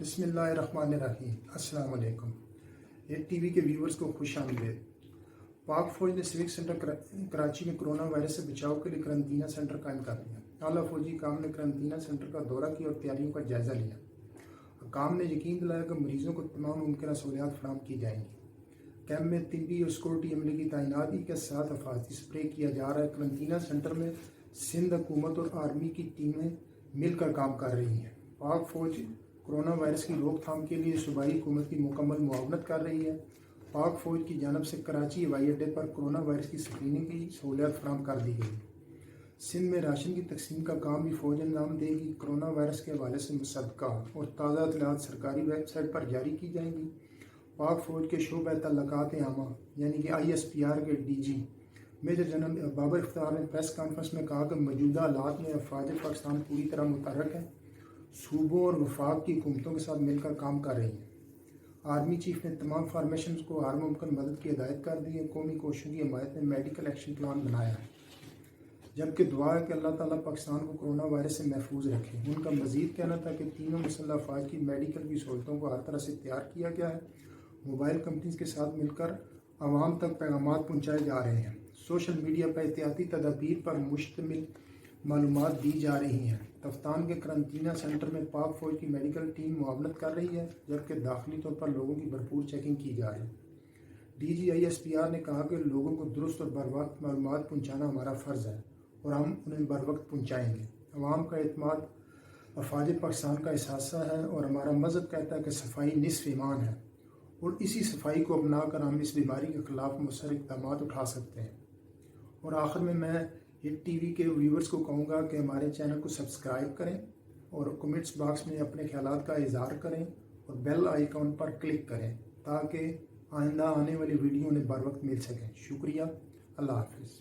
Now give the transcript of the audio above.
بسم اللہ الرحمن الرحیم۔ السلام علیکم۔ ایک ٹی وی کے ویورز کو خوش آمدید۔ پاک فوج نے سوک سینٹر کراچی میں کرونا وائرس سے بچاؤ کے لیے قرنطینہ سینٹر قائم کر دیا۔ اعلیٰ فوجی حکام نے قرنطینہ سینٹر کا دورہ کیا اور تیاریوں کا جائزہ لیا۔ حکام نے یقین دلایا کہ مریضوں کو تمام ممکنہ سہولیات فراہم کی جائیں گی۔ کیمپ میں طبی اور سیکورٹی عملے کی تعیناتی کے ساتھ حفاظتی اسپرے کیا جا رہا ہے۔ قرنطینہ سینٹر میں سندھ حکومت اور آرمی کی ٹیمیں مل کر کام کر رہی ہیں۔ پاک فوج کرونا وائرس کی روک تھام کے لیے صوبائی حکومت کی مکمل معاونت کر رہی ہے۔ پاک فوج کی جانب سے کراچی ہوائی اڈے پر کرونا وائرس کی اسکریننگ کی سہولیات فراہم کر دی گئی۔ سندھ میں راشن کی تقسیم کا کام بھی فوج انجام دے گی۔ کرونا وائرس کے حوالے سے مصدقات اور تازہ اطلاعات سرکاری ویب سائٹ پر جاری کی جائیں گی۔ پاک فوج کے شعبہ تعلقات عامہ یعنی کہ ISPR کے DG میجر جنرل بابر اختیار نے پریس کانفرنس میں کہا کہ موجودہ حالات میں افواج پاکستان پوری طرح متحرک ہیں، صوبوں اور وفاق کی حکومتوں کے ساتھ مل کر کام کر رہی ہیں۔ آرمی چیف نے تمام فارمیشنز کو ہر ممکن مدد کی ہدایت کر دی ہے۔ قومی کوششوں کی حمایت میں میڈیکل ایکشن پلان بنایا ہے، جبکہ دعا ہے کہ اللہ تعالیٰ پاکستان کو کرونا وائرس سے محفوظ رکھے۔ ان کا مزید کہنا تھا کہ تینوں مسلح افواج کی میڈیکل کی سہولتوں کو ہر طرح سے تیار کیا گیا ہے۔ موبائل کمپنیز کے ساتھ مل کر عوام تک پیغامات پہنچائے جا رہے ہیں۔ سوشل میڈیا پر احتیاطی تدابیر پر مشتمل معلومات دی جا رہی ہیں۔ تفتان کے قرنطینہ سینٹر میں پاک فوج کی میڈیکل ٹیم معاونت کر رہی ہے، جبکہ داخلی طور پر لوگوں کی بھرپور چیکنگ کی جا رہی ہے۔ DG ISPR نے کہا کہ لوگوں کو درست اور بروقت معلومات پہنچانا ہمارا فرض ہے اور ہم انہیں بروقت پہنچائیں گے۔ عوام کا اعتماد افواج پاکستان کا احساسہ ہے اور ہمارا مذہب کہتا ہے کہ صفائی نصف ایمان ہے، اور اسی صفائی کو اپنا کر ہم اس بیماری کے خلاف مؤثر اقدامات اٹھا سکتے ہیں۔ اور آخر میں ایک ٹی وی کے ویورز کو کہوں گا کہ ہمارے چینل کو سبسکرائب کریں اور کمنٹس باکس میں اپنے خیالات کا اظہار کریں اور بیل آئیکن پر کلک کریں تاکہ آئندہ آنے والی ویڈیو انہیں بر وقت مل سکیں۔ شکریہ۔ اللہ حافظ۔